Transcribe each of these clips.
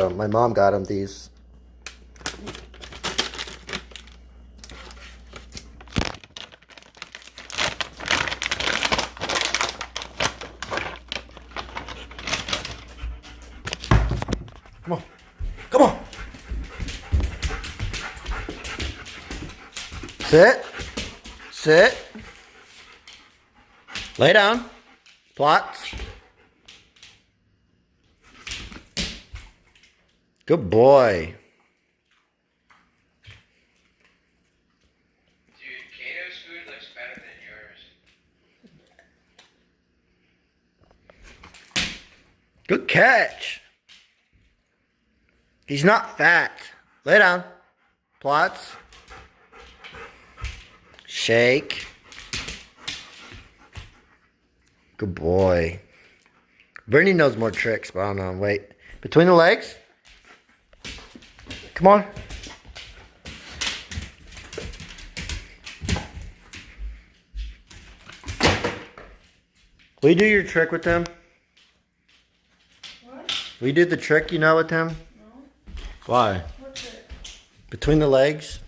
them. My mom got them these. Come on. Come on. Sit. Sit. Lay down. Plots. Good boy. Dude, Kato's food looks better than yours. Good catch. He's not fat. Lay down. Plots. Shake. Good boy. Bernie knows more tricks, but I don't know. Wait. Between the legs. Come on. Will you do your trick with him? What? Will you do the trick you know with him? No. Why? What's it? Between the legs?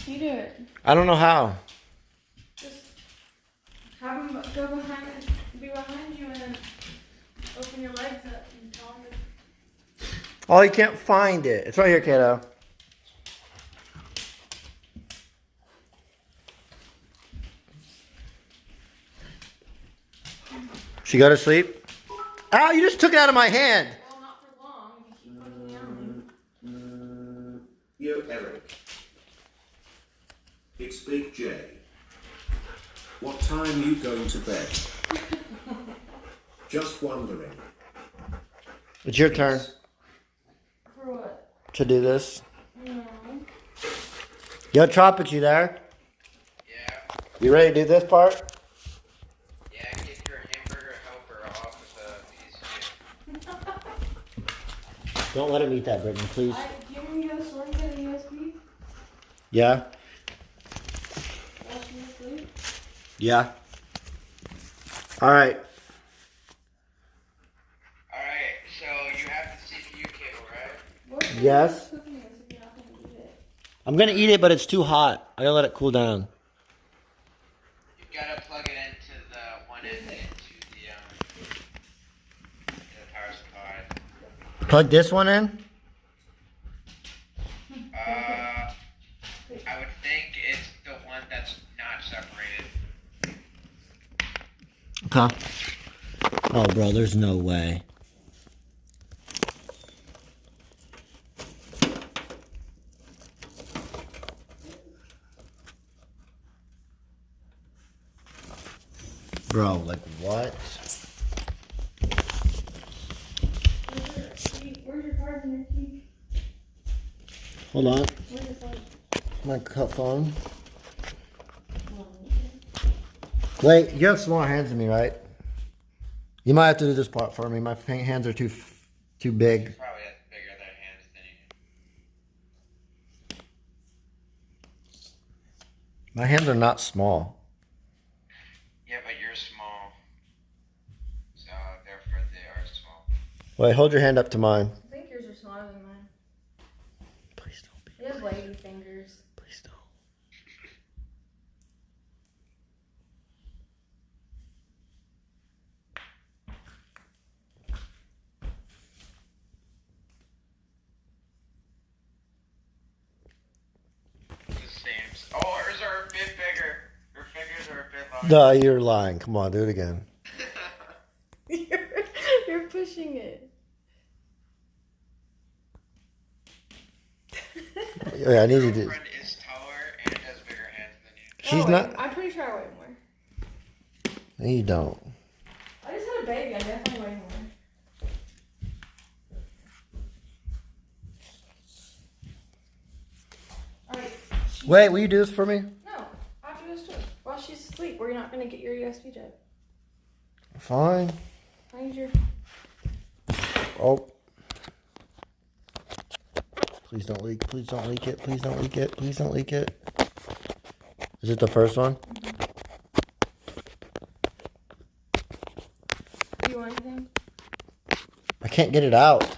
You do it. I don't know how. Just have him go be behind you and then open your legs up and tell him to. Oh, you can't find it. It's right here, kiddo. She go to sleep? Ow, you just took it out of my hand. Well, not for long. If you keep looking at me. Yo, Eric. It's Big J. What time you going to bed? Just wondering. It's your turn For what? to do this. No. Yo, Tropic, you there? Yeah. You ready to do this part? Yeah, get your hamburger helper off with a piece. Don't let him eat that, Brittany, please. Do you want me to go to the store and get a USB? Yeah? Watch me sleep? Yeah. All right. Alright, so you have the CPU cable, right? What are Yes. you cooking this if you're not going to eat it? I'm going to eat it, but it's too hot. I got to let it cool down. You've got to plug it into the one end into the power supply. Plug this one in? I would think it's the one that's not separated. Okay. Oh, bro, there's no way. Bro, like what? Where's your cards and your key? Hold on. Where's your phone? My cup phone. Wait, you have smaller hands than me, right? You might have to do this part for me. My hands are too big. Probably has bigger than hands than you. My hands are not small. Yeah, but you're small. So therefore they are small. Wait, hold your hand up to mine. I think yours are smaller than mine. Please don't be. You have lady fingers. Please don't. The same. Oh, hers are a bit bigger. Her fingers are a bit longer. No, you're lying. Come on, do it again. You're pushing it. Yeah, I need you to. Friend is taller and has bigger hands than you. She's Oh, not. I'm pretty sure I weigh more. No, you don't. I just had a baby. I definitely weigh more. Alright. Wait, will you do this for me? No. I have to go to the store. While she's asleep, or you're not going to get your USB jet. Fine. I need your. Oh. Please don't leak. Please don't leak it. Please don't leak it. Please don't leak it. Is it the first one? Do you want anything? I can't get it out.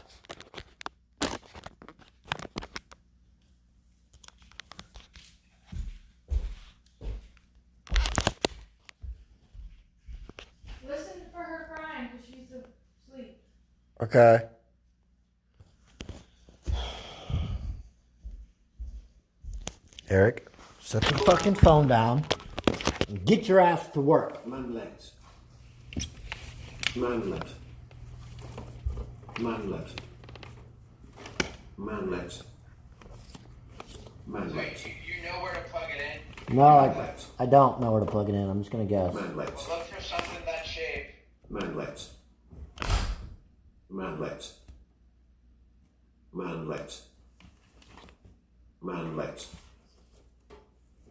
Okay. Eric, set the fucking phone down and get your ass to work. Manlet. Manlet. Manlet. Manlet. Manlet. Wait, you know where to plug it in? No, I don't know where to plug it in. I'm just gonna guess. Manlet. Well, look for something that shape. Manlet. Manlet. Manlet. Manlet.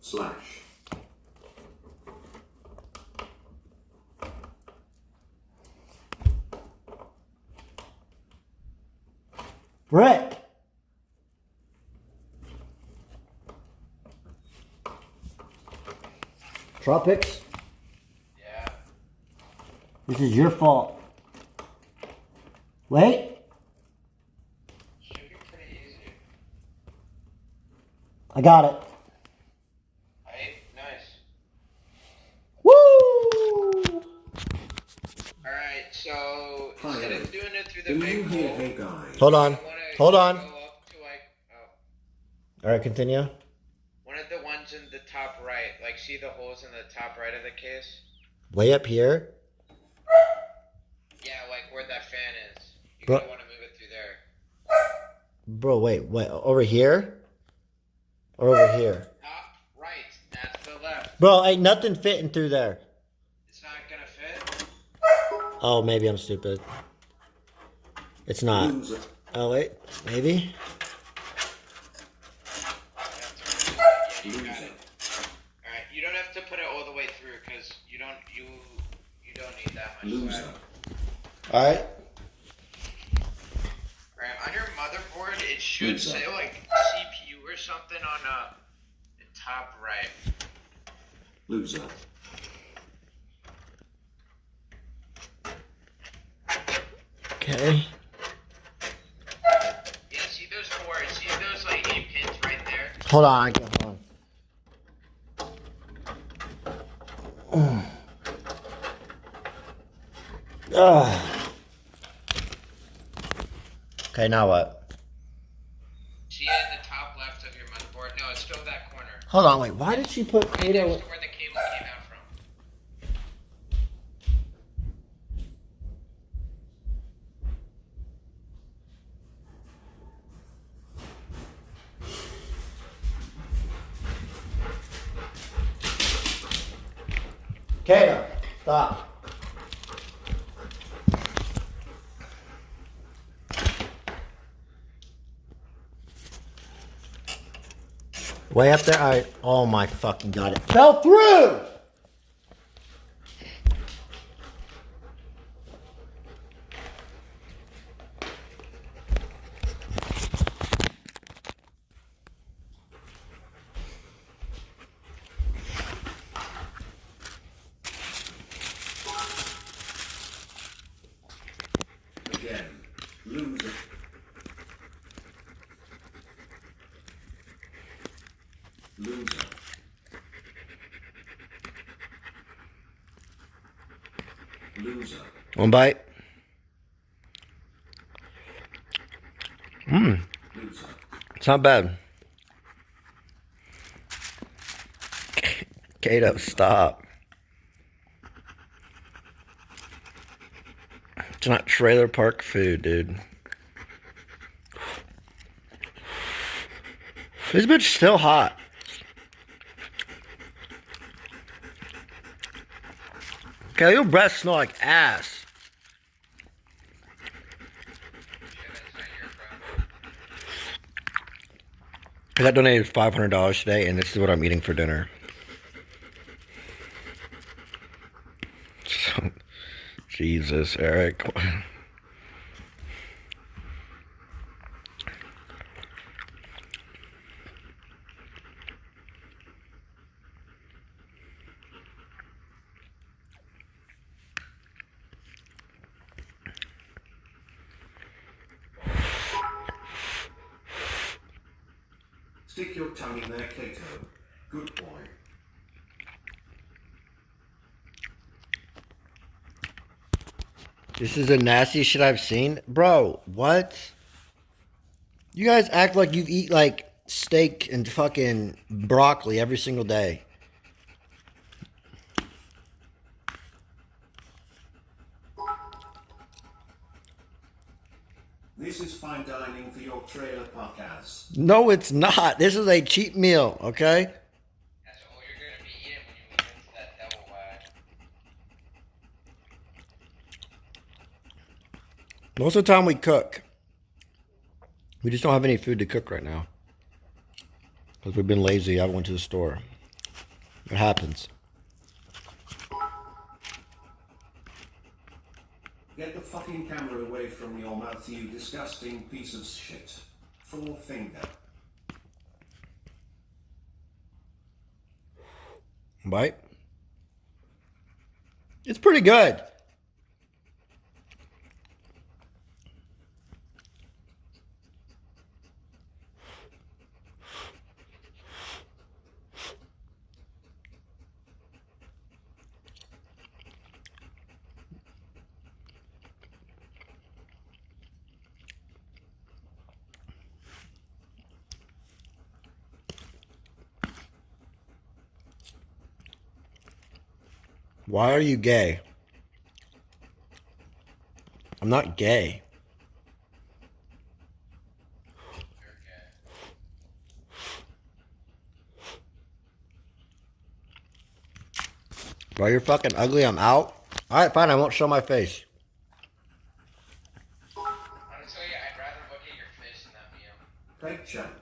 Slash. Rick! Tropics, Yeah. this is your fault. Wait, Should be pretty easy. I got it. Right? Nice. Woo! Alright, so Hi, instead Eric. of doing it through the Can big you hear hole, Hey Guy? Hold on. I wanna Hold on. Go up to like, oh, All right, continue. one of the ones in the top right. Like, see the holes in the top right of the case? Way up here. Yeah, like where that fan is. You're Bro- gonna want to move it through there. Bro, wait, over here? Or over here? Top right. That's the left. Bro, ain't nothing fitting through there. It's not gonna fit. Oh, maybe I'm stupid. It's not. Loser. Oh, wait, maybe? Yeah, you got it. Alright, you don't have to put it all the way through because you don't need that much Loser. slack. All right. Right, on your motherboard, it should Loser. say like CPU or something on the top right. Loser. Okay. Yeah, see those cords? See those like 8 pins right there? Hold on, hold on. Ugh. Okay, now what? See it in the top left of your motherboard? No, it's still that corner. Hold on, wait. Why did she put Right Kato? next to where the cable came out from. Kato, stop. Way up there. All right. Oh my fucking god! It fell through. Again. Loser. Loser. Loser. One bite. Loser. It's not bad. Kato, stop. It's not trailer park food, dude. This bitch still hot. Okay, your breath smell like ass. Yeah, that's not your problem. I got donated $500 today, and this is what I'm eating for dinner. So, Jesus, Eric. Stick your tongue in there, Kato. Good boy. This is the nastiest shit I've seen. Bro, what? You guys act like you eat like steak and fucking broccoli every single day. This is fine dining for your trailer park ass. No, it's not. This is a cheap meal, okay? That's all you're gonna be eating when you move into that double wide. Most of the time we cook. We just don't have any food to cook right now. Because we've been lazy. I went to the store. It happens. Get the fucking camera away from your mouth, you disgusting piece of shit. Full finger. Bite. It's pretty good. Why are you gay? I'm not gay. Bro, you're fucking ugly. I'm out. Alright, fine. I won't show my face. Honestly, I'd rather look at your face than that meal. Fake chat.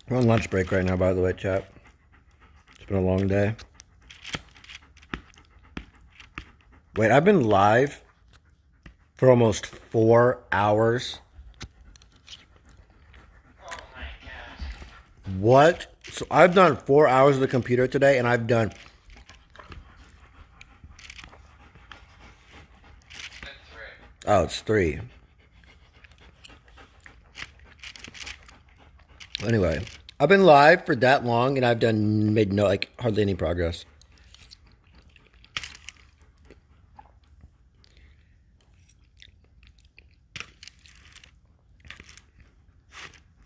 We're on lunch break right now, by the way, chat. It's been a long day. Wait, I've been live for almost 4 hours. Oh my god. What? So I've done 4 hours of the computer today, and I've done... That's 3. Oh, it's 3. Anyway, I've been live for that long, and I've made no, like, hardly any progress.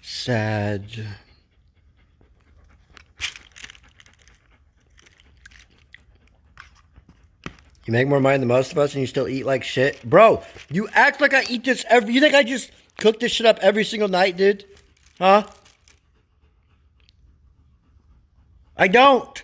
Sad. You make more money than most of us and you still eat like shit? Bro, you act like I eat this every... You think I just cook this shit up every single night, dude? Huh? I don't.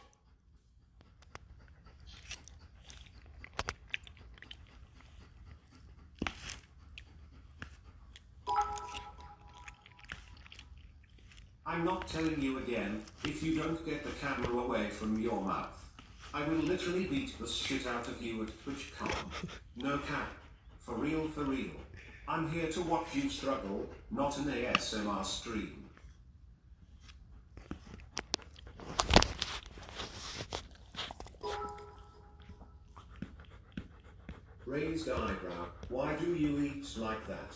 I'm not telling you again, if you don't get the camera away from your mouth. I will literally beat the shit out of you at TwitchCon. No cap. For real, for real. I'm here to watch you struggle, not an ASMR stream. Raised eyebrow, why do you eat like that?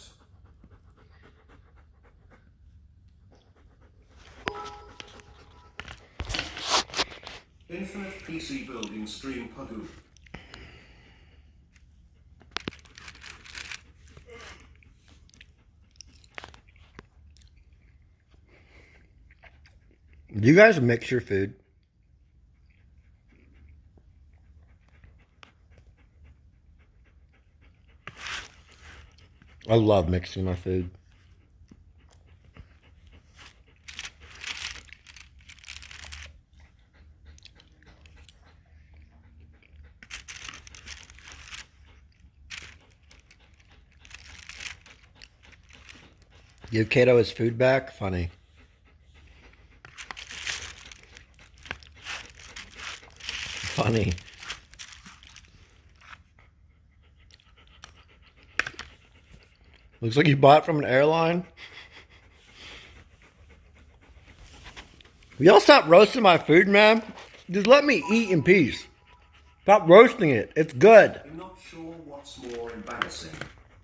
Infinite PC building stream Pagoo. Do you guys mix your food? I love mixing my food. Give Kato his food back? Funny. Funny. Looks like you bought it from an airline. Will y'all stop roasting my food, man? Just let me eat in peace. Stop roasting it. It's good. I'm not sure what's more embarrassing.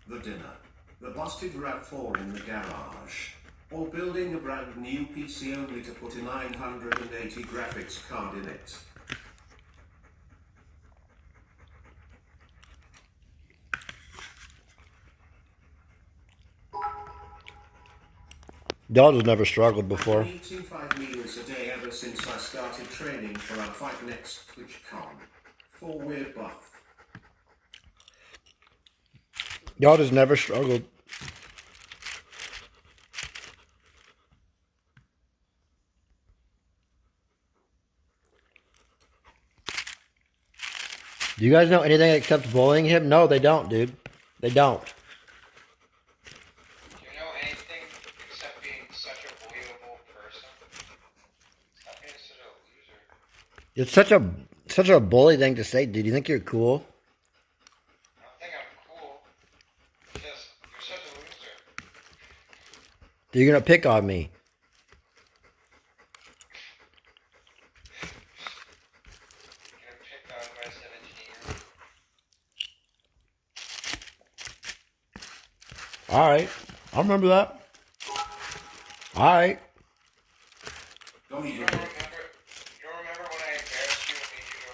The dinner. The busted RAV4 in the garage. Or building a brand new PC only to put a 980 graphics card in it. Dog has never struggled I've before. been eating 5 meals a day ever since I started training for our fight next TwitchCon. For Weird Buff. Dog has never struggled. Do you guys know anything except bullying him? No, they don't, dude. They don't. Do you know anything except being such a bullyable person? Stop being such a loser. It's such a bully thing to say, dude. You think you're cool? I don't think I'm cool. Just, you're such a loser. You're gonna pick on me. You're gonna pick on my 17-year-old. All right, I remember that. All right. Don't You even don't remember when I embarrassed you and made you go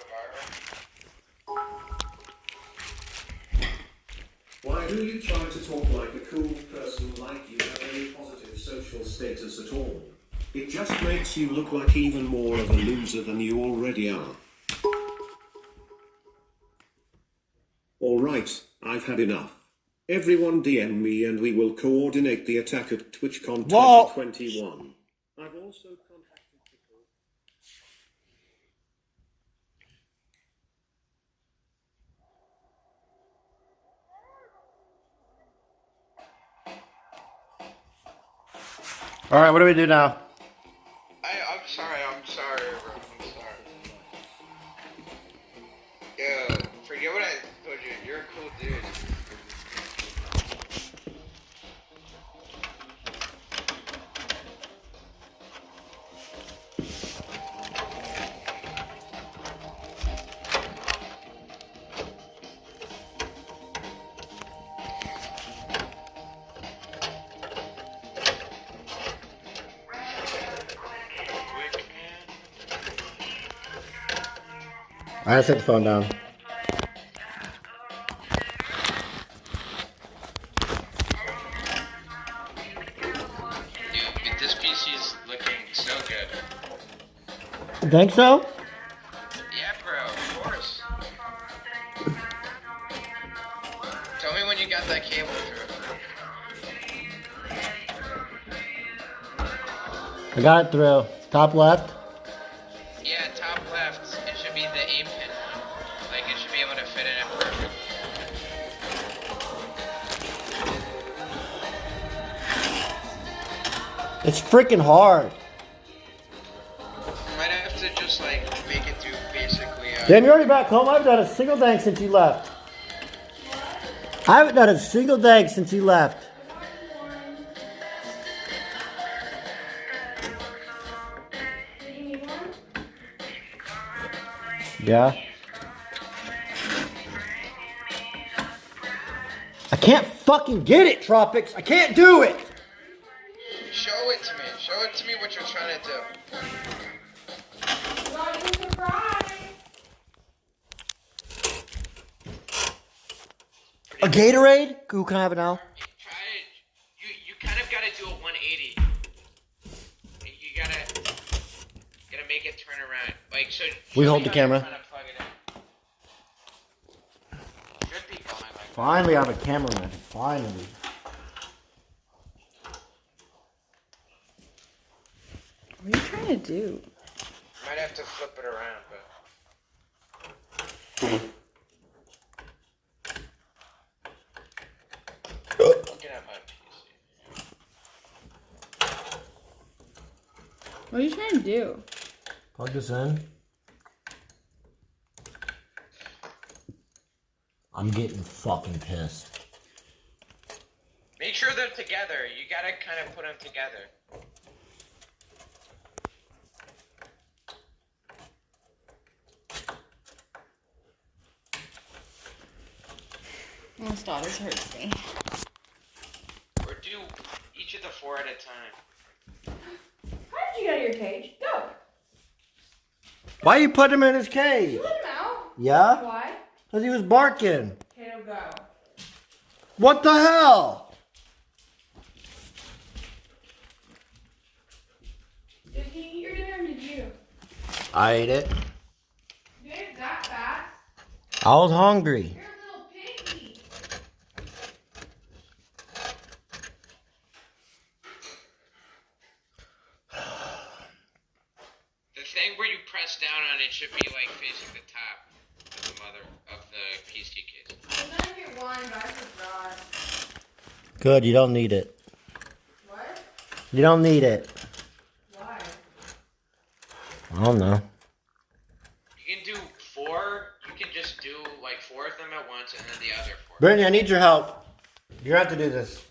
viral? Why do you try to talk like a cool person like you have any positive social status at all? It just makes you look like even more of a loser than you already are. Alright, I've had enough. Everyone DM me and we will coordinate the attack at TwitchCon Whoa. 2021. I've also contacted people. All right, what do we do now? I'm sorry, bro. I'm sorry. Yeah, forget what I told you. You're a cool dude. I set the phone down. Dude, this PC is looking so good. You think so? Yeah, bro, of course. Tell me when you got that cable through. I got it through. Top left. Yeah, top left. It should be the 8-pin one. Like, it should be able to fit in it perfect. It's freaking hard. Might have to just, like, make it do basically, Damn, you're already back home. I haven't done a single thing since you left. I haven't done a single thing since you left. Yeah. I can't fucking get it, Tropics. I can't do it. Show it to me. Show it to me what you're trying to do. Not even surprised. A Gatorade? Who can I have it now? Try it. You kind of gotta do a 180. You gotta make it turn around. Like, so. We show hold me the how you're camera. trying to plug it in. Should be going like that. Finally, I have a cameraman. Finally. What are you trying to do? Might have to flip it around, but. Looking at my PC. What are you trying to do? Plug this in. I'm getting fucking pissed. Make sure they're together. You gotta kind of put them together. My daughter's hurts me. Or do each of the 4 at a time. How did you get out of your cage? Go. Why you put him in his cage? Let him out. Yeah? Why? Because he was barking. Kato, go. What the hell? I ate it. You ate that fast? I was hungry. You're a little piggy. The thing where you press down on it should be like facing the top of the mother of the PC case. I'm gonna get one, but I forgot. Good, you don't need it. What? You don't need it. Why? I don't know. You can do 4. You can just do like 4 of them at once, and then the other 4. Brittany, I need your help. You have to do this.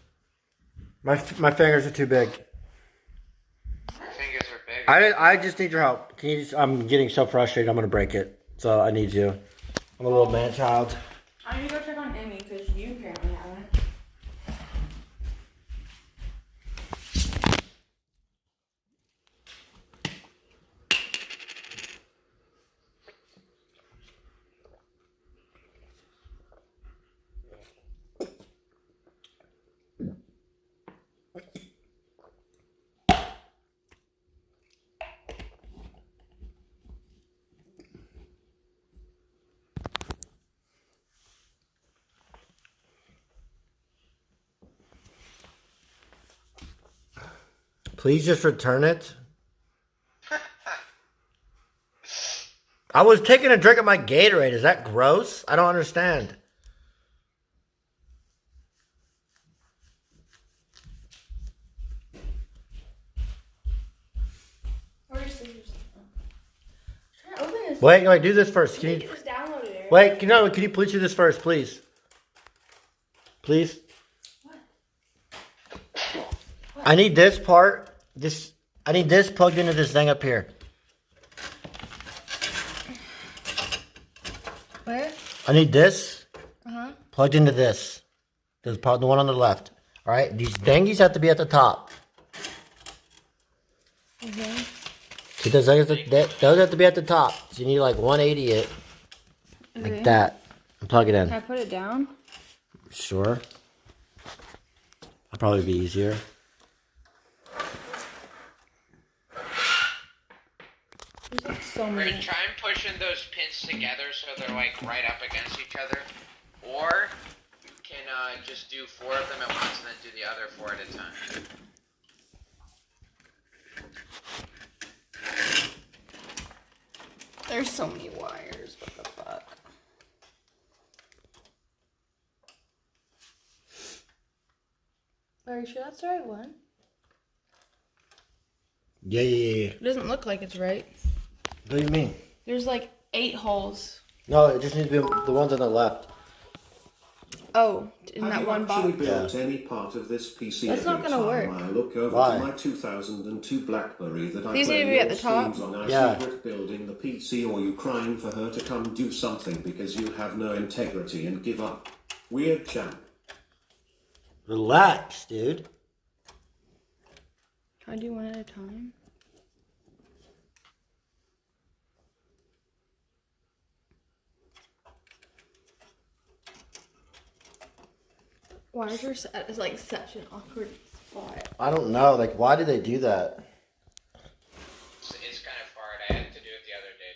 My fingers are too big. Your fingers are big. I just need your help. Can you just, I'm getting so frustrated. I'm gonna break it. So I need you. I'm a little man child. I need to go check on Emmy because you apparently haven't. Please just return it. I was taking a drink of my Gatorade. Is that gross? I don't understand. Where's your scissors? Try to open this. Wait, do this first. Can you? Just download it. Wait, can you please do this first, please? Please? I need this part. I need this plugged into this thing up here. Where? I need this Uh-huh. plugged into this. The one on the left. Alright? These thingies have to be at the top. Okay. See, those have to be at the top. So you need like 180 it. Like that. And plug it in. Can I put it down? Sure. That'll probably be easier. There's like so We're many. gonna try and pushing those pins together so they're like right up against each other, or you can just do 4 of them at once and then do the other 4 at a time. There's so many wires. What the fuck? Are you sure that's the right one? Yeah. It doesn't look like it's right. What do you mean? There's like 8 holes. No, it just needs to be the ones on the left. Oh, in Have that you one actually box. built any part of this PC? That's not every gonna time work. I look over Why? to my 2002 BlackBerry that I These play need to be at your the top? streams on. Are Yeah. secret building the PC, or you crying for her to come do something because you have no integrity and give up? Weird champ. Relax, dude. Can I do one at a time? Why is your set is like such an awkward spot? I don't know. Like, why did they do that? It's kind of hard. I had to do it the other day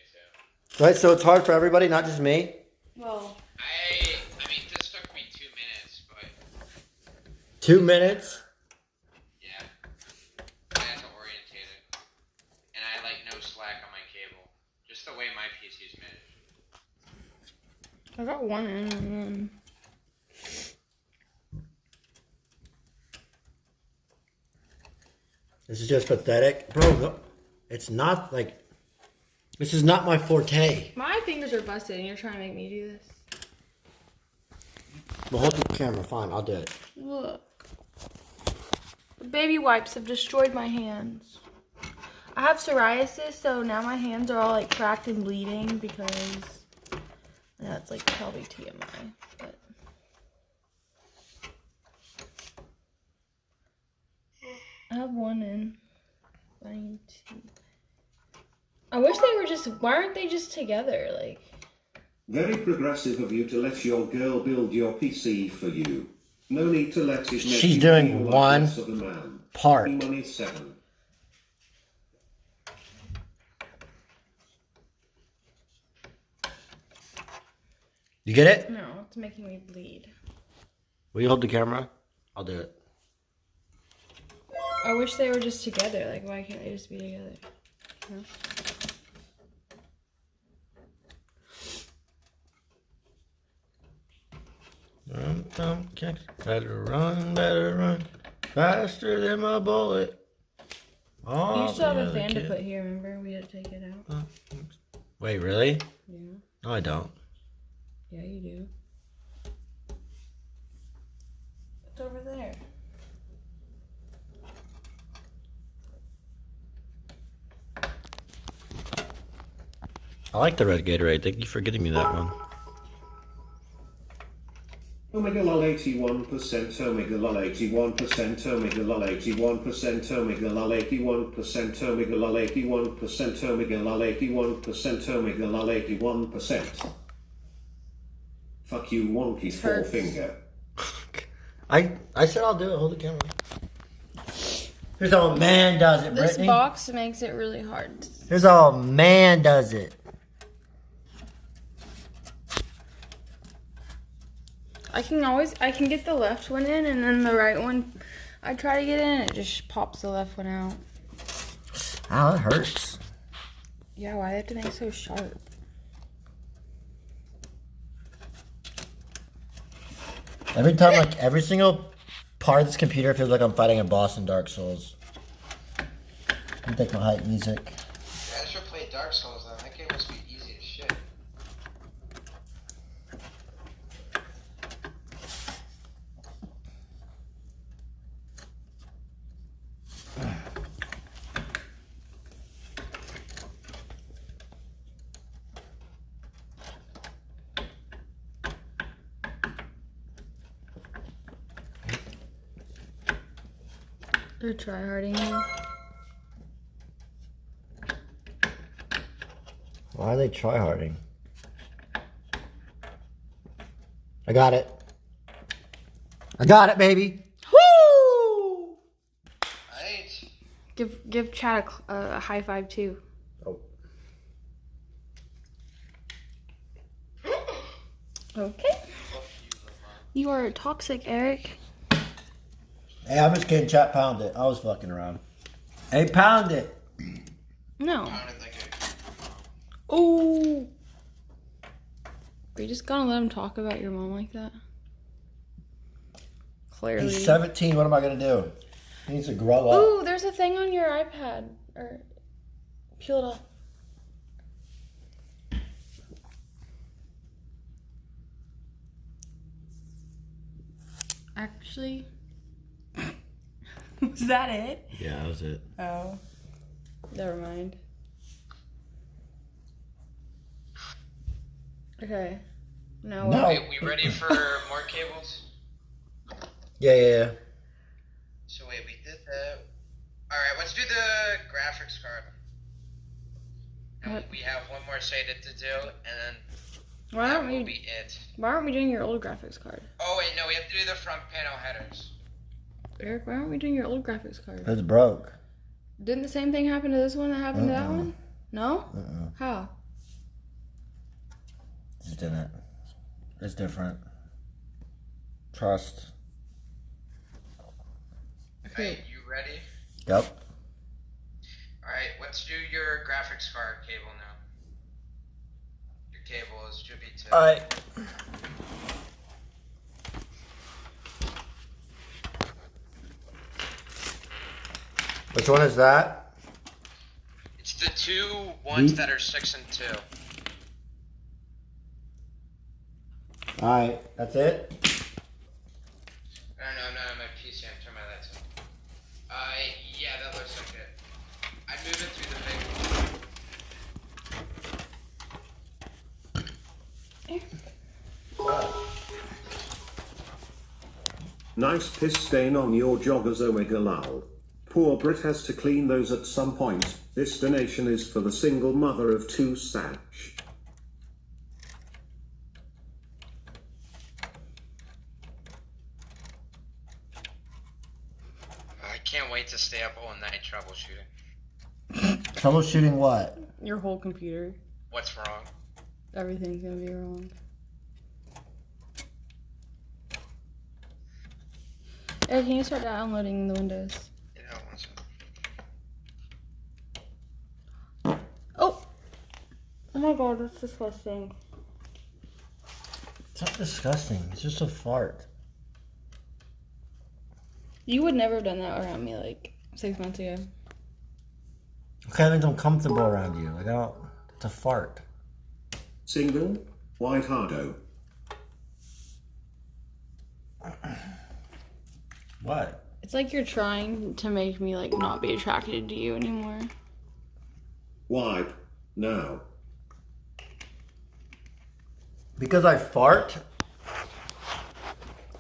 too. Right, so it's hard for everybody, not just me? Well, I mean, this took me 2 minutes, but 2 minutes? yeah, I had to orientate it, and I like no slack on my cable, just the way my PC's managed. I got one in and then. This is just pathetic. Bro, no, it's not like... This is not my forte. My fingers are busted and you're trying to make me do this. Well, hold the camera. Fine, I'll do it. Look. The baby wipes have destroyed my hands. I have psoriasis, so now my hands are all like cracked and bleeding because that's like probably TMI. But I have one in. I need to. I wish they were just. Why aren't they just together? Like. Very progressive of you to let your girl build your PC for you. No need to let it make She's you doing feel like one less of a man. part. Money 7. You get it? No, it's making me bleed. Will you hold the camera? I'll do it. I wish they were just together. Like, why can't they just be together? No? Better run, faster than my bullet. You used to have a fan to put here, remember? We had to take it out. Wait, really? Yeah. No, I don't. Yeah, you do. It's over there. I like the red Gatorade. Thank you for getting me that one. Omega lol 81%, Omega lol 81%, Omega lol 81%, Omega lol 81%, Omega lol 81%, Omega lol 81%, Omega lol 81%. Fuck you, wonky forefinger. I said I'll do it. Hold the camera. Here's how a man does it, This Brittany. box makes it really hard. Here's how a man does it. I can get the left one in, and then the right one I try to get in, and it just pops the left one out. Ow, that hurts. Yeah, why do they have to make it so sharp? Every time, like, every single part of this computer feels like I'm fighting a boss in Dark Souls. I'm taking my hype music. Yeah, I should play Dark Souls then. That game must be easy as shit. They're tryharding you. Why are they tryharding? I got it. I got it, baby. Woo! Right. Give Chad a high five too. Oh. Okay. You are toxic, Eric. Hey, I'm just kidding. Chat, pound it. I was fucking around. Hey, pound it. No. I don't think it. Oh. Are you just gonna let him talk about your mom like that? Clearly. He's 17. What am I gonna do? He needs to grow up. Ooh, there's a thing on your iPad. Or peel it off. Actually, was that it? Yeah, that was it. Oh, never mind. Okay. Now No. Wait, we ready for more cables? Yeah. So wait, we did that. Alright, let's do the graphics card. And What? we have one more shaded to do, and then why that aren't will we? be it. Why aren't we doing your old graphics card, Oh wait, no, we have to do the front panel headers. Eric? Why aren't we doing your old graphics card? It's broke. Didn't the same thing happen to this one that happened to that one? No? How? Just didn't. It's different. Trust. Okay. Alright, you ready? Yep. Alright, let's do your graphics card cable now. Your cable should be 2. Alright. Which one is that? It's the 2 ones that are 6 and 2. Alright, that's it? No, my PC, I'm turning my lights on. Yeah, that looks like it. I move it through the big Nice piss stain on your joggers, Omega lol. Poor Brit has to clean those at some point. This donation is for the single mother of 2 Satch. I can't wait to stay up all night troubleshooting. Troubleshooting what? Your whole computer. What's wrong? Everything's gonna be wrong. Eric, can you start downloading the Windows? Yeah, one second. Oh! Oh my god, that's disgusting. It's not disgusting. It's just a fart. You would never have done that around me like 6 months ago. Okay, that means I'm comfortable around you. Like, I don't. It's a fart. Single? White hardo. What? It's like you're trying to make me like not be attracted to you anymore. Wipe. Now. Because I fart?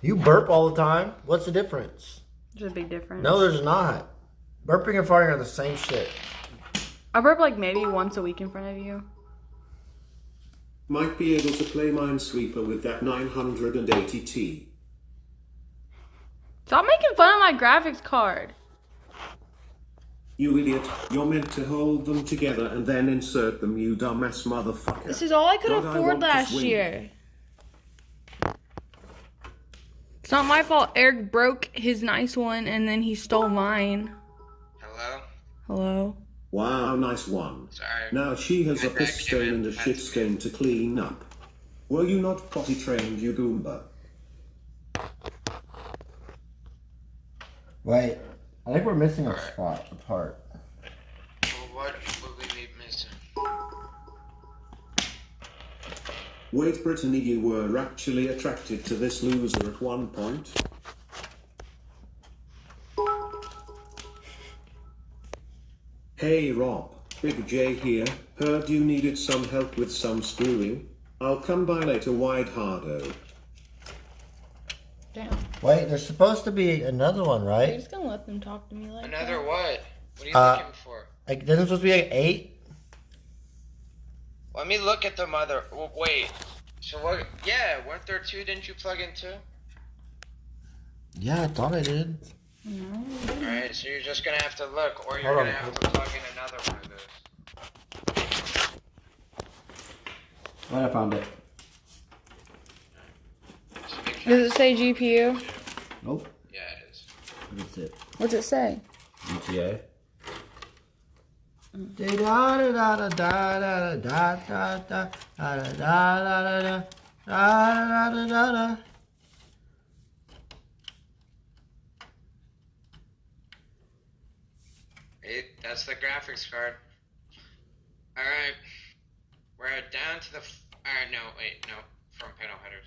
You burp all the time? What's the difference? There's a big difference. No, there's not. Burping and farting are the same shit. I burp like maybe once a week in front of you. Might be able to play Minesweeper with that 980T. Stop making fun of my graphics card. You idiot. You're meant to hold them together and then insert them, you dumbass motherfucker. This is all I could God, I afford want to last swing. year. It's not my fault Eric broke his nice one and then he stole mine. Hello? Hello? Wow, nice one. Sorry. Now she has My a piss dad came stain in and a and shit had to stain to clean up. Were you not potty trained, you Goomba? Wait. I think we're missing a spot, a part. Well, what would we be missing? Wait, Brittany, you were actually attracted to this loser at one point? Hey Rob, Big J here, heard you needed some help with some screwing. I'll come by later, wide hardo. Damn. Wait, there's supposed to be another one, You're right? just gonna let them talk to me like Another that? what? What are you looking for? Like, isn't it supposed to be like 8? Let me look at the mother. Wait. So what? Yeah, weren't there 2? Didn't you plug in 2? Yeah, I thought I did. No. Alright, so you're just gonna have to look, or you're Hold on. gonna have to plug in another one of those. Right, I found it. Just make sure- Does it say GPU? Nope. Yeah, it is. That's it. What's it say? GTA. Da da da da da da da da da da da da da da da. That's the graphics card. Alright. We're down to the. Alright, no, wait, no. Front panel headers.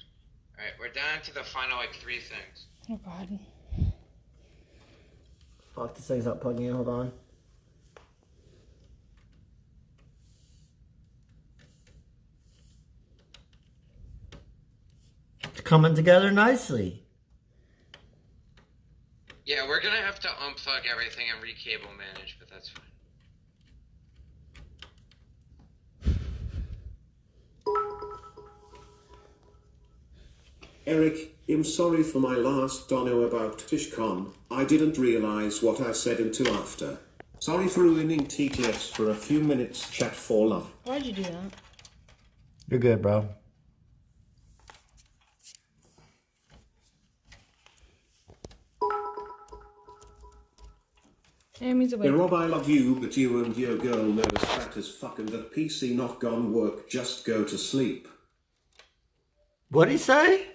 Alright, we're down to the final, 3 things. Oh god. Fuck, this thing's not plugging in. Hold on. It's coming together nicely. Yeah, we're gonna have to unplug everything and recable manage, but that's fine. Eric, I'm sorry for my last dono about TishCon. I didn't realize what I said until after. Sorry for ruining TTS for a few minutes chat for love. Why'd you do that? You're good, bro. Amy's Hey awake. Rob, I love you, but you and your girl know as fat as fuck and that PC not gone work, just go to sleep. What'd he say?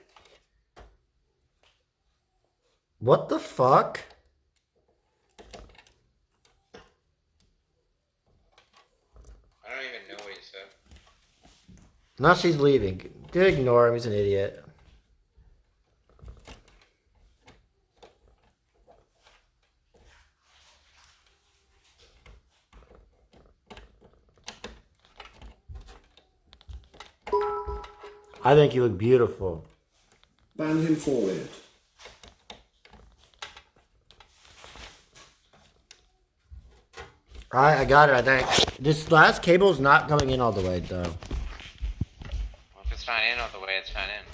What the fuck? I don't even know what he said. Now she's leaving. Dude, ignore him. He's an idiot. I think you look beautiful. Ban him for it. Alright, I got it, I think. This last cable is not coming in all the way, though. Well, if it's not in all the way, it's not in.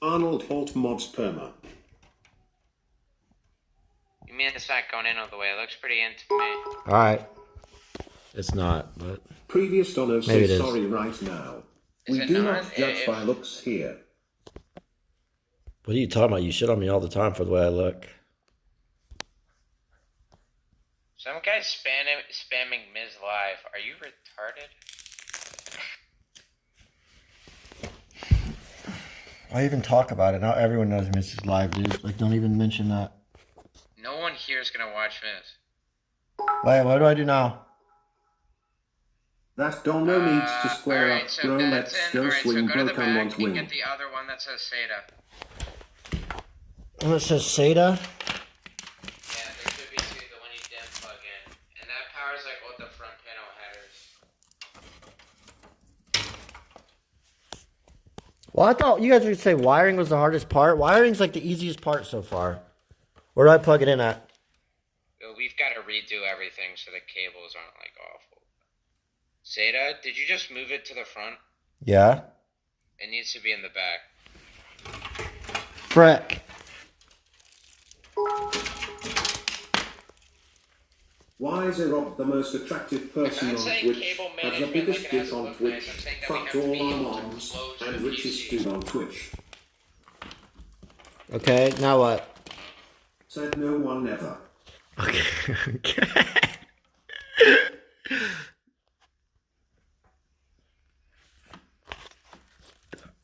Arnold Holt mods perma. You mean it's not going in all the way? It looks pretty in to me. Alright. It's not, but... Previous dono Maybe it says is. sorry right now. Is We it do not? not judge If- by looks here. What are you talking about? You shit on me all the time for the way I look. Some guy's spamming Ms. Live. Are you retarded? Why even talk about it? Now everyone knows Mrs. Live, dude. Like, don't even mention that. No one here is gonna watch Ms. Wait, what do I do now? That Dono needs to square alright, up, so bro. that's Let's in. go Alright, so swing. go to the Broken back one's and win. get the other one that says Seda. Oh, it says SATA? Yeah, there should be two, the one you didn't plug in. And that powers like all the front panel headers. Well, I thought you guys would say wiring was the hardest part. Wiring's like the easiest part so far. Where do I plug it in at? Well, we've got to redo everything so the cables aren't like awful. Seda, did you just move it to the front? Yeah. It needs to be in the back. Frick. Why is Rob the most attractive person I'm on saying Twitch? cable Has the management biggest like it has dick to on look Twitch? nice. I'm saying that we Fucked have to all be our able to moms close and the richest PC. dude on Twitch. Okay, now what? Said no one never. Okay.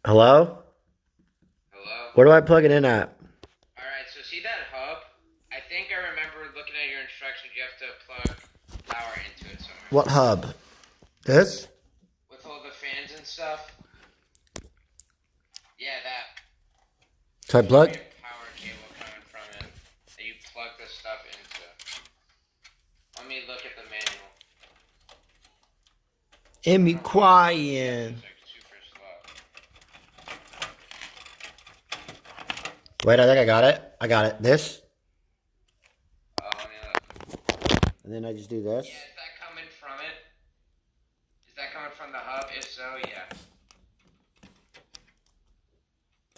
Hello? Hello? Where do I plug it in at? Alright, so see that hub? I think I remember looking at your instructions, you have to plug power into it somewhere. What hub? This? With all the fans and stuff? Yeah, that. So I plug? Power cable coming from it that you plug this stuff into. Let me look at the manual. Emmy quiet. It's like super slow. Wait, I think I got it. I got it. This? Oh, let me look. And then I just do this? Yeah, is that coming from it? Is that coming from the hub? If so, yeah.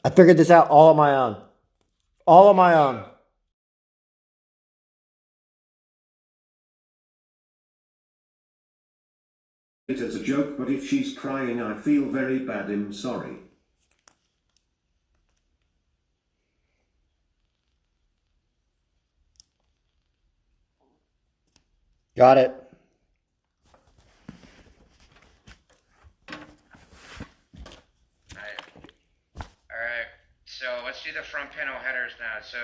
I figured this out all on my own. All on my own. It as a joke, but if she's crying, I feel very bad. I'm sorry. Got it. Alright, so let's do the front panel headers now. So,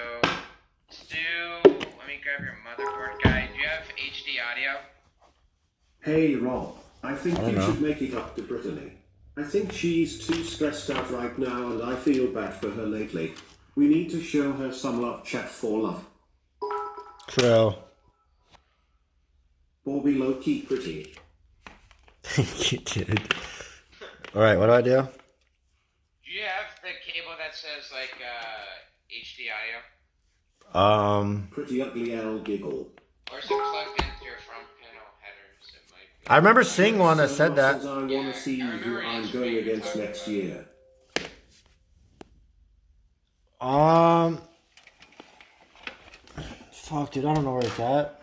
let's do, let me grab your motherboard guy. Do you have HD audio? Hey Rob, I think don't you know. should make it up to Brittany. I think she's too stressed out right now and I feel bad for her lately. We need to show her some love. Chat for love. True. Bobby low key pretty. You did. Alright, what do I do? Do you have the cable that says like HD audio? Pretty ugly L giggle. Or is it plugged into your front panel headers? It might be. I remember seeing one that said that. I wanna see who I'm going against next year. Fuck, dude, I don't know where it's at.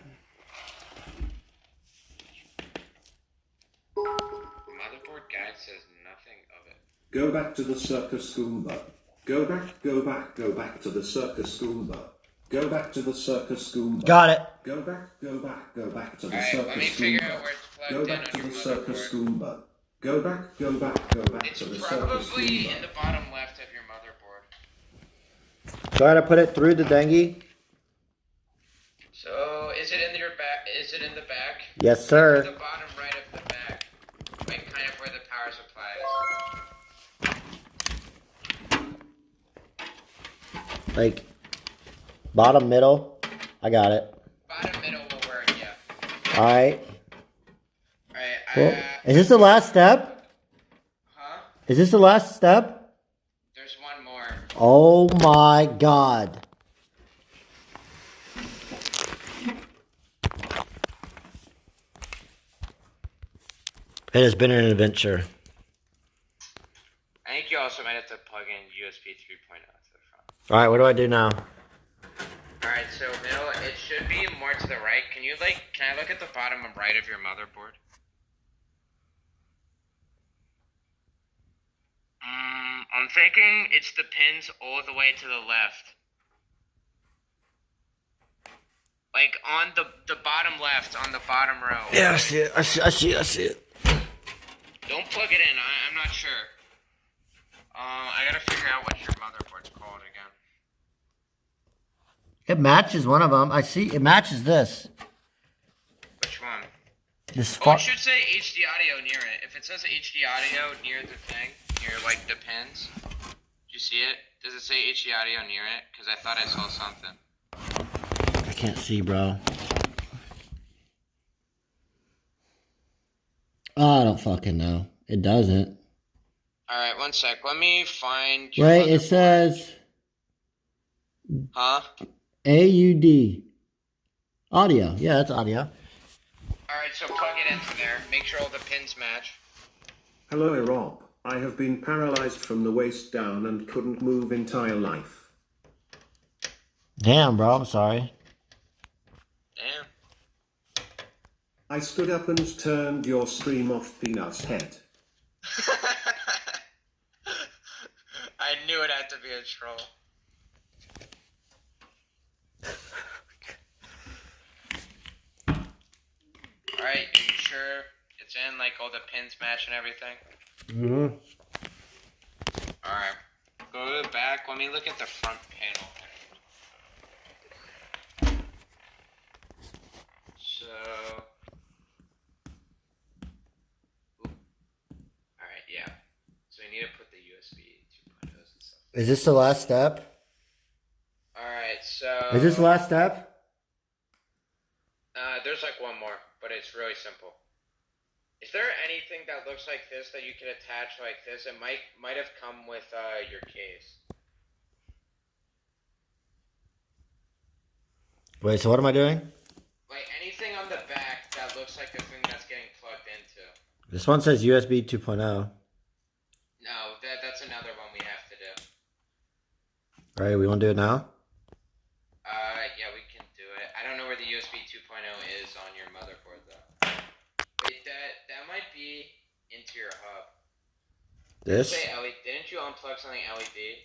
Motherboard guide says nothing of it. Go back to the circus Goomba. Go back to the circus Goomba. Go back to the circus Goomba. Got it. Go back to the Alright, circus let me figure out Goomba. where it's Go plugged in back on to your the circus motherboard. Goomba. Go back It's to the circus probably Goomba. in the bottom left of your motherboard. So I gotta put it through the dengue? So, is it in your back? Is it in the back? Yes, The sir. bottom right of the back. Like kind of where the power supply is. Like, bottom, middle. I got it. Bottom middle will work, yeah. Alright. Alright, Well, is this the last step? huh? Is this the last step? There's one more. Oh my god. It has been an adventure. I think you also might have to plug in USB 3.0 to the front. Alright, what do I do now? Alright, so middle, it should be more to the right. Can I look at the bottom right of your motherboard? I'm thinking it's the pins all the way to the left. Like on the bottom left, on the bottom row. Yeah, I see it. I see it. Don't plug it in. I'm not sure. I gotta figure out what your motherboard's called again. It matches one of them. I see. It matches this. Which one? This Oh, it should say HD audio near it. If it says HD audio near the thing, near like the pins, do you see it? Does it say HD audio near it? Because I thought I saw something. I can't see, bro. Oh, I don't fucking know. It doesn't. Alright, one sec. Let me find your Wait, it motherboard. says Huh? AUD. Audio. Yeah, that's audio. Alright, so plug it into there. Make sure all the pins match. Hello, Rob. I have been paralyzed from the waist down and couldn't move entire life. Damn, bro. I'm sorry. Damn. I stood up and turned your stream off, Peanut's head. I knew it had to be a troll. Alright, are you sure it's in, like all the pins match and everything? Mm-hmm. Alright. Go to the back, let me look at the front panel. So... Alright, yeah. So you need to put the USB 2.0s and stuff. Is this the last step? Alright, so... Is this the last step? There's like one more, but it's really simple. Is there anything that looks like this that you can attach like this? It might have come with your case. Wait, so what am I doing? Like anything on the back that looks like the thing that's getting plugged into. This one says USB 2.0. No, that's another one we have to do. All right, we want to do it now? Yeah, we can do it. I don't know where the USB 2.0 is on your motherboard though. Wait, that might be into your hub. This? Say LED. Didn't you unplug something LED?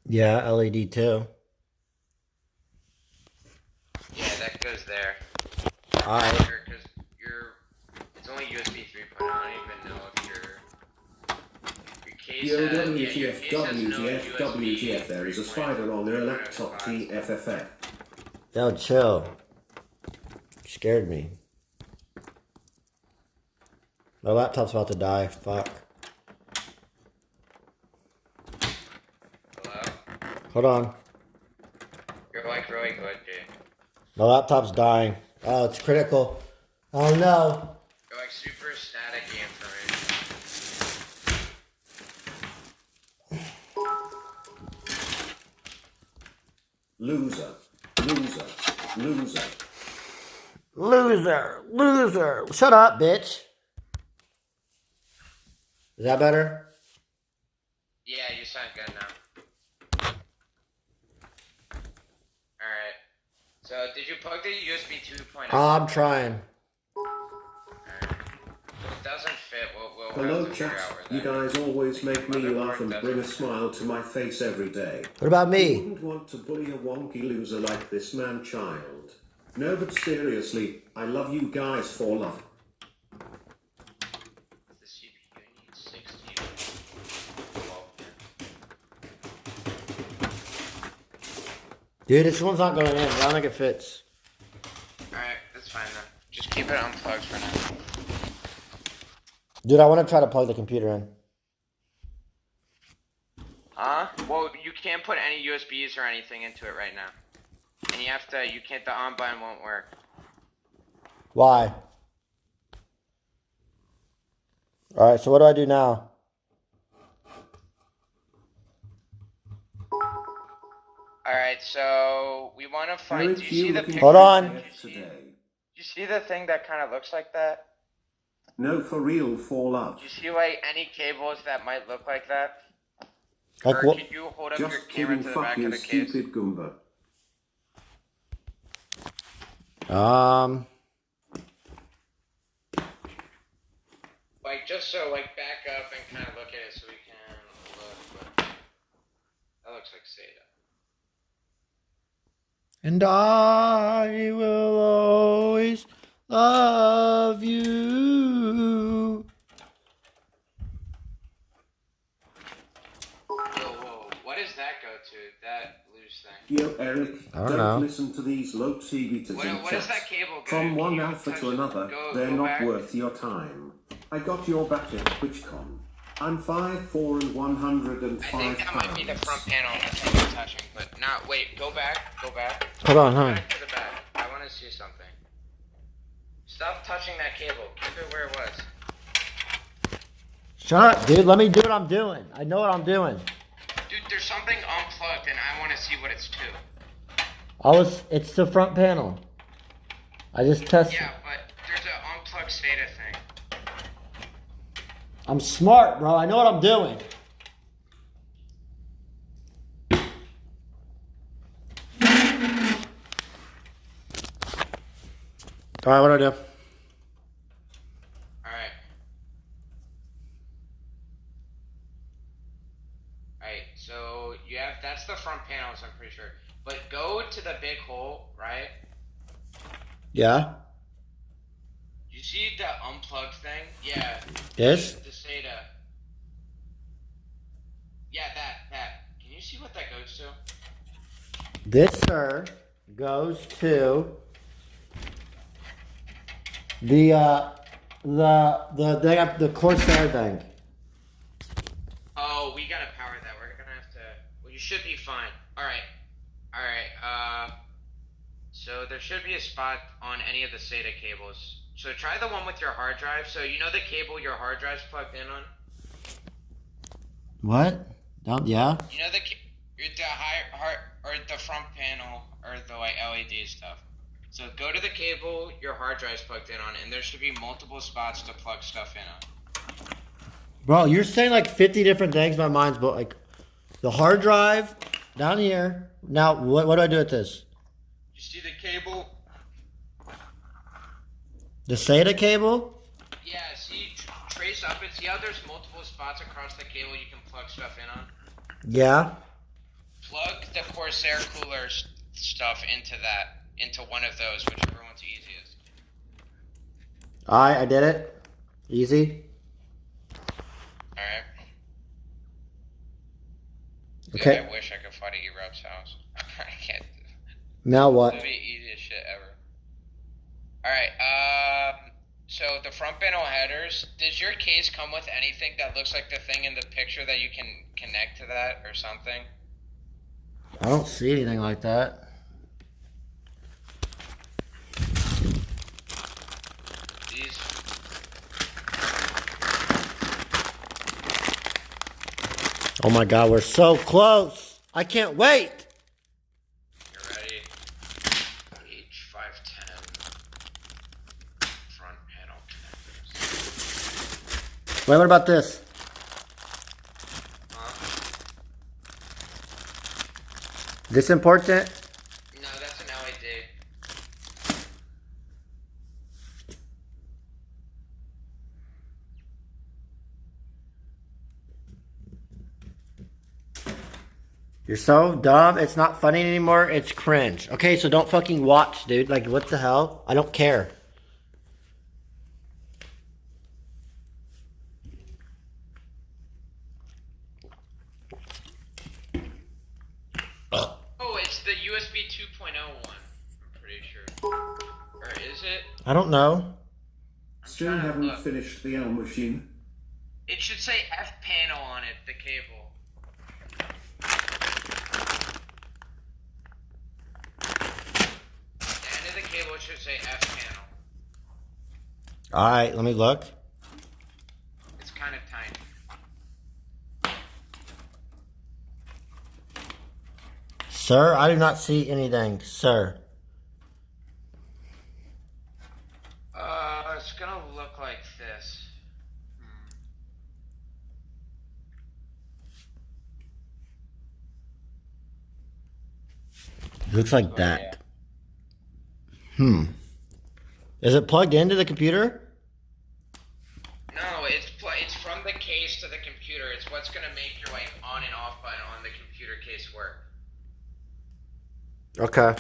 Yeah, LED too. Yeah, that goes there. All right. Because it's only USB 3.0. I don't even know if your case Yo, has, WTF, WTF, WTF, there is a spider on their laptop, TFFF. Yo, chill. You scared me. My laptop's about to die. Fuck. Hello? Hold on. You're like really good, dude. My laptop's dying. Oh, it's critical. Oh no. You're like super staticky information. Loser, loser, loser. Loser. Loser. Shut up, bitch. Is that better? Yeah, you sound good now. Alright. So, did you plug the USB 2.0? I'm trying. Alright. If it doesn't fit, we'll have Hello, to figure chaps. out where You that guys always make me Motherboard laugh and doesn't bring a fit. smile to my face every day. What about I me? wouldn't want to bully a wonky loser like this man-child. No, but seriously, I love you guys for love. The CPU needs 16. 12. Dude, this one's not going in. I don't think it fits. Alright, that's fine then. Just keep it unplugged for now. Dude, I want to try to plug the computer in. Huh? Well, you can't put any USBs or anything into it right now. And the on button won't work. Why? Alright, so what do I do now? Alright, so we want to find. Eric, Do you see the looking picture? Hold on. Do Today. you see the thing that kind of looks like that? No, for real, for love. Do you see like any cables that might look like that? Like Or what? can you hold up your Just camera kidding, to the fuck back of you, the case? stupid Goomba. Like just so like back up and kind of look at it so we can look, but that looks like SATA. And I will always love you. Whoa, what does that go to? That loose thing. Yo, Eric, I don't know. listen to these low TV What does that cable go From to? one Can you alpha touch to it? another, Go they're not back. worth your time. I got your back at TwitchCon. I'm 5'4" and 105 I think that might be the front pounds. panel that's what I'm touching, but not. Wait, go back. Hold on, Go huh? back to the back. I want to see something. Stop touching that cable. Keep it where it was. Shut up, dude. Let me do what I'm doing. I know what I'm doing. Dude, there's something unplugged, and I want to see what it's to. It's the front panel. I just tested. Yeah, but there's an unplugged SATA thing. I'm smart, bro. I know what I'm doing. All right, what do I do? Alright. Alright, so you have, that's the front panels, I'm pretty sure. But go to the big hole, right? Yeah. You see the unplugged thing? Yeah. This? The SATA. Yeah, that. Can you see what that goes to? This, sir, goes to the Corsair thing. Oh, we gotta power that. We're gonna have to. Well, you should be fine. Alright. So there should be a spot on any of the SATA cables. So try the one with your hard drive. So you know the cable your hard drive's plugged in on? What? Yeah. You know the the front panel or the like LED stuff. So go to the cable your hard drive's plugged in on, and there should be multiple spots to plug stuff in on. Bro, you're saying like 50 different things. My mind's like the hard drive down here. Now, what do I do with this? You see the cable? The SATA cable? Yeah. See, trace up and see how there's multiple spots across the cable you can plug stuff in on. Yeah. Plug the Corsair cooler stuff into one of those, whichever one's easiest. I did it. Easy. Alright. Okay. Dude, I wish I could fight at E-Rob's house. I can't. Now what? It'd be the easiest shit ever. Alright, so the front panel headers, does your case come with anything that looks like the thing in the picture that you can connect to that or something? I don't see anything like that. These. Oh my God, we're so close. I can't wait. You ready? H510 front panel connectors. Wait, what about this? Huh? This important? No, that's an LED. You're so dumb. It's not funny anymore. It's cringe. Okay, so don't fucking watch, dude. Like, what the hell? I don't care. Oh, it's the USB 2.0 one. I'm pretty sure. Or is it? I don't know. I'm Still trying to haven't look. finished the L machine. It should say F panel on it, the cable. The end of the cable should say F panel. All right, let me look. It's kind of tiny. Sir, I do not see anything, sir. It's gonna look like this. It looks like that. Is it plugged into the computer? No, what's gonna make your like on and off button on the computer case work. Okay.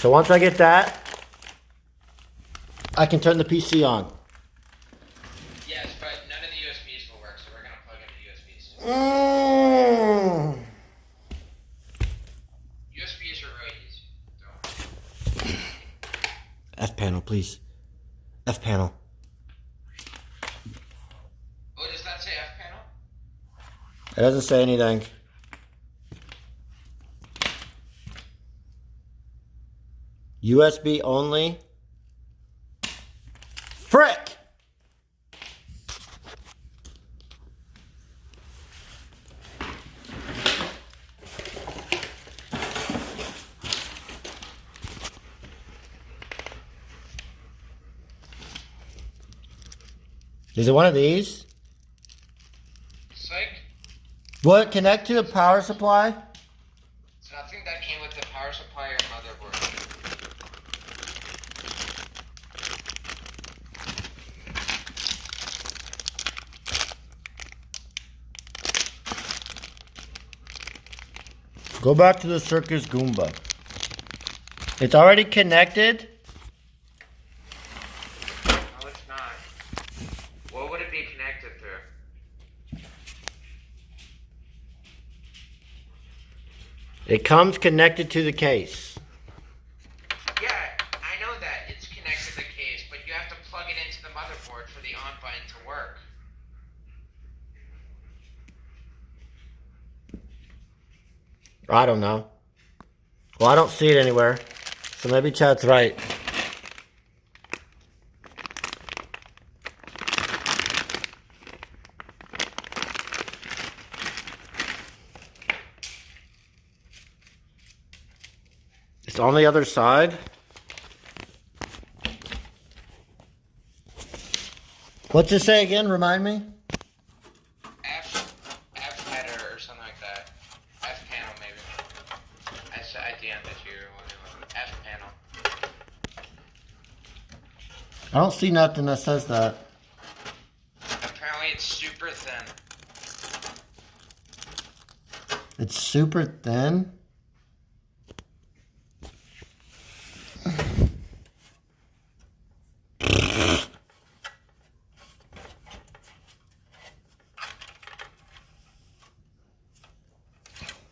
So once I get that, I can turn the PC on. Yes, but none of the USBs will work, so we're gonna plug in the USBs. USBs are really easy. F panel, please. F panel. Oh, does that say F panel? It doesn't say anything. USB only. Frick! Is it one of these? Psych. Will it connect to the power supply? It's nothing that came with the power supply or motherboard. Go back to the Circus Goomba. It's already connected. No, it's not. What would it be connected to? It comes connected to the case. Yeah, I know that it's connected to the case, but you have to plug it into the motherboard for the on button to work. I don't know. Well, I don't see it anywhere. So maybe Chad's right. It's on the other side. What's it say again? Remind me. F header or something like that. F panel maybe. I DM'd it to you. F panel. I don't see nothing that says that. Apparently it's super thin. It's super thin.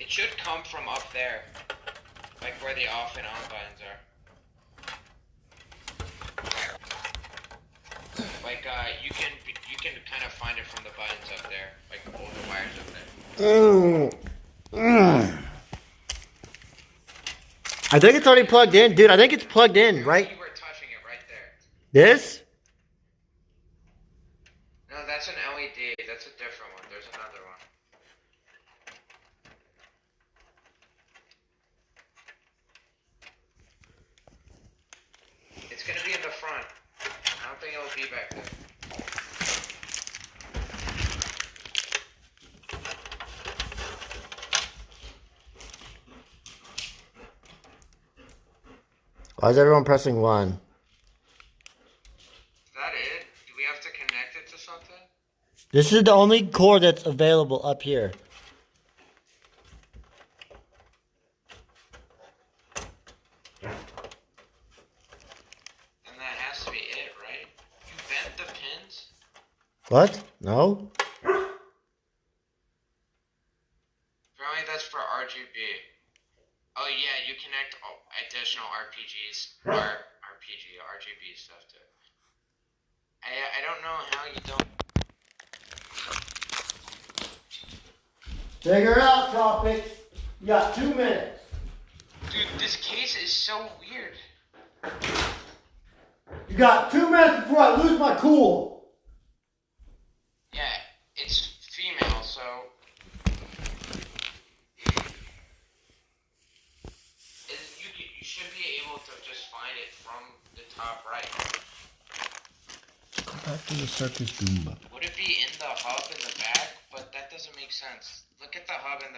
It should come from up there. Like where the off and on buttons are. Like you can kind of find it from the buttons up there. Like all the wires up there. I think it's already plugged in. Dude, I think it's plugged in, right? You were touching it right there. This? No, that's an LED. That's a different one. There's another one. It's gonna be in the front. I don't think it will be back there. Why is everyone pressing 1? Is that it? Do we have to connect it to something? This is the only cord that's available up here. And that has to be it, right? You bent the pins? What? No? Apparently that's for RGB. Oh yeah, you connect additional RGB stuff to it. I don't know how you don't. Figure out topics. You got 2 minutes. Dude, this case is so weird. You got 2 minutes before I lose my cool. Yeah, it's female, so. You should be able to just find it from the top right. Go back to the Circus Goomba. Would it be in the hub in the back? But that doesn't make sense. Look at the hub in the